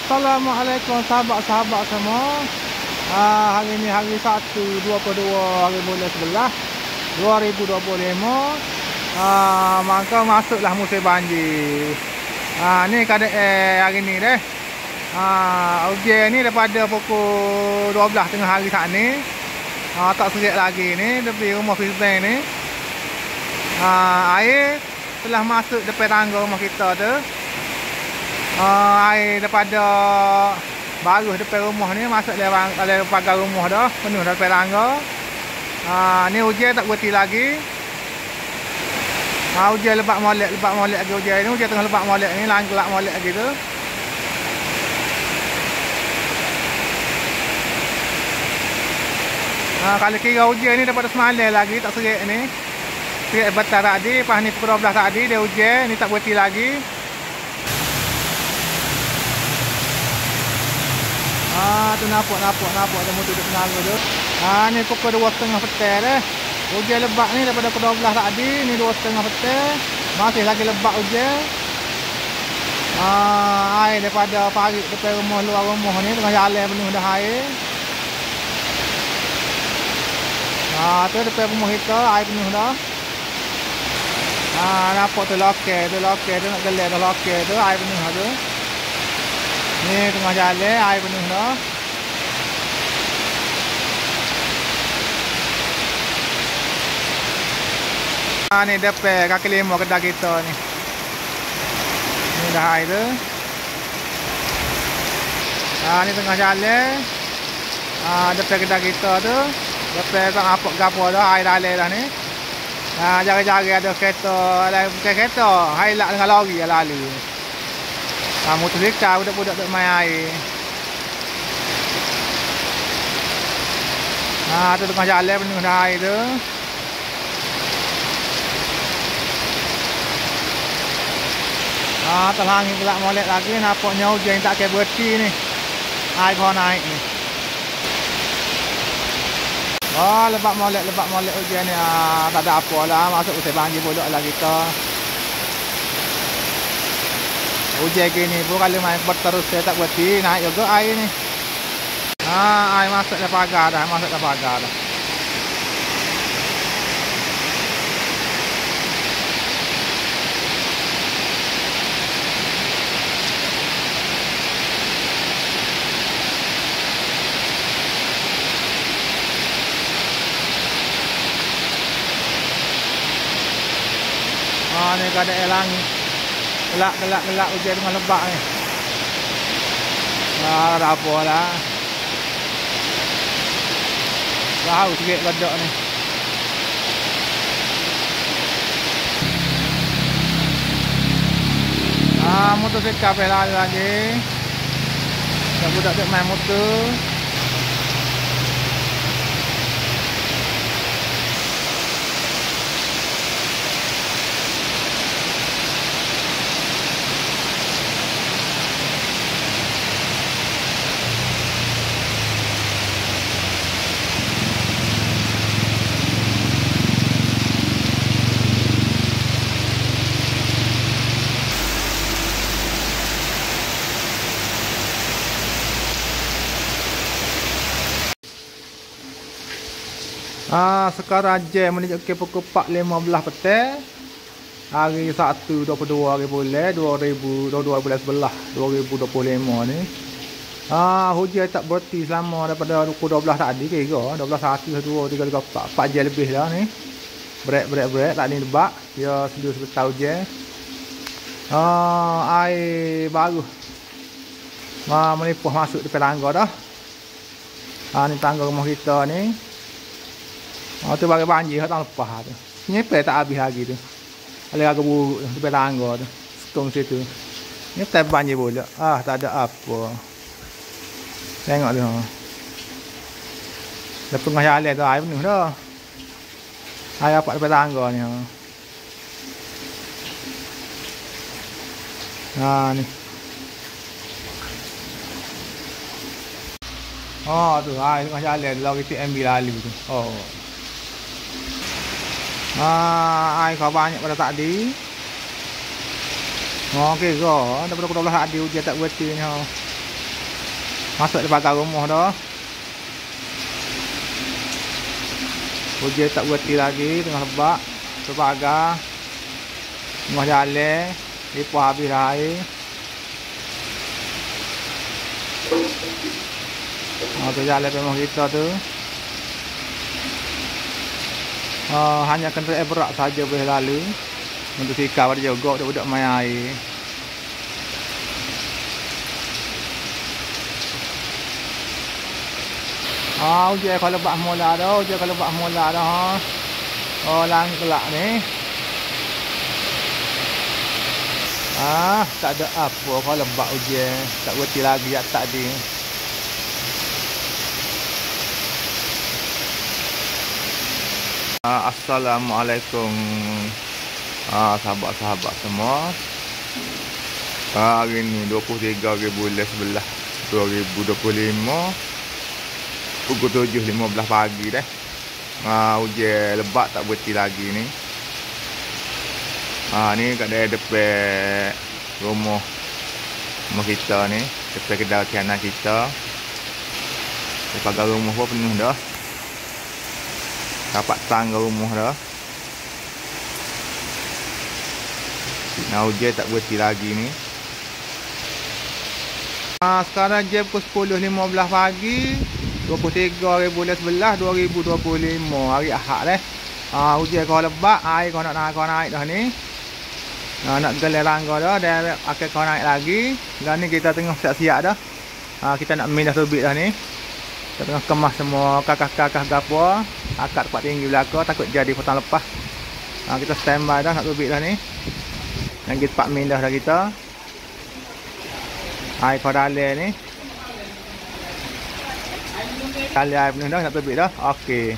Assalamualaikum sahabat-sahabat semua. Hari ni hari Sabtu 22 hari bulan 11 2025. Maka masuklah musim banjir. Ni keadaan hari ni deh. Hujan ni daripada pukul 12 tengah hari saat ni. Tak serik lagi ni tepi rumah Fizban ni. Air telah masuk depan tangga rumah kita tu. Air daripada baru depan rumah ni masuk lewat pagar rumah dah, penuh dah depan tangga. Ni hujan tak berhenti lagi. Hujan lebat molek lagi hujan ni. Hujan tengah lebat molek ni, langklak molek lagi tu. Kalau kira hujan ni daripada semalam lagi tak serik ni. Serik betul tadi, lepas ni pukul 12 tadi dia hujan, ni tak berhenti lagi. Tu nampak ada motor duduk tengah tu. Ni pukul 2.30 petang dah. Hujan lebat ni daripada pukul 12 tadi, ni 2.30 petang. Masih lagi lebat hujan. Air daripada parit depan rumah, luar rumah ni tengah jalan penuh dah air. Tu depan rumah kita air penuh dah. Nampak tu lokal tu nak gelap tu lokal tu air penuh tu. Ni tengah jalan air penuh dah. Ni depan kaki lima kedai kita ni. Ni dah air tu. Ni tengah jalan. Depan kedai kita tu. Depan tak apa gapo dah air dalam dah ni. Jari-jari ada kereta, bukan kereta, hailak dengan lori lalu. Motosikal budak-budak duk main air. Tu tengah jalan penuh dah air tu. Terhangi pula molek lagi, nampaknya hujan tak kira berhenti ni. Air kau naik ni. Lebat molek hujan ni. Tak ada apa lah, masuk musim banjir pula lah kita. Hujan gini pun kalau main berterus tak berhenti, naik juga air ni. Air masuk dah pagar dah, ni keadaan langit. Gelak hujan dengan lebat ni. Tak ada apa lah. Bau sikit kodok ni. Motosikal pelak lagi. Budak duk main motor. Sekarang jam menunjukkan pukul 4.15 petang. Hari Sabtu 22 hari bulan 2022 bulan 11 2025 ni. Hujan tak berhenti selama daripada pukul 12 tadi kira 12 1 2 3 4 jam lebih dah ni. Break tak ni lebat. Dia sebentar hujan. Air baru melipuh masuk depan tangga dah. Ni tangga rumah kita ni. Tu bagi banjir tak lepas tu. Nyepel tak habis lagi tu. Ada agak buruk tu depan tangga tu. Sekong situ. Nyepel banjir pula. Tak ada apa. Tengok tu. Dah tengah jalan tu air penuh dah. Air apa depan tangga ni. Ni. Tu air tengah jalan lori TMB lalu tu. Air kau banyak pada tadi. Okey ke? Daripada pukul 12 tadi hujan tak berhenti ni. Masuk di pagar rumah dah. Hujan tak berhenti lagi tengah lebat. Pagar rumah jalan lipat habis dah air. Tu jalan rumah kita tu. Hanya kenderaan berat saja boleh lalu. Untuk sikap ada juga budak-budak main air. Hujan kalau lebat mula dah, hujan kalau lebat mula dah. Lang kelak ni. Tak ada apa kalau lebat hujan, tak berhenti lagi yak tadi. Assalamualaikum sahabat-sahabat semua. Hari ni 23 bulan 11 2025. Pukul 7.15 pagi dah. Hujan lebat tak berhenti lagi ni. Ni kat depan rumah kita ni, depan kedai kianan kita. Pagar rumah pun penuh dah. Dapat tangga rumah dah. Hujan tak berhenti lagi ni. Sekarang jam pukul 10.15 pagi 23 bulan 11 2025, hari Ahad dah. Hujan kau lebat, air kau nak naik dah ni. Nak gelai rangga dah, dan akan kau naik lagi. Dan ni kita tengah siap-siap dah. Kita nak mindah tubik dah ni. Kita tengah kemas semua kakah-kakah gapo. Akak tempat tinggi belakang, takut jadi petang lepas. Kita standby dah nak tubik dah ni. Lagi tempat mindah dah kita. Air kau dalam ni. Kali air penuh dah nak tubik dah. Okey.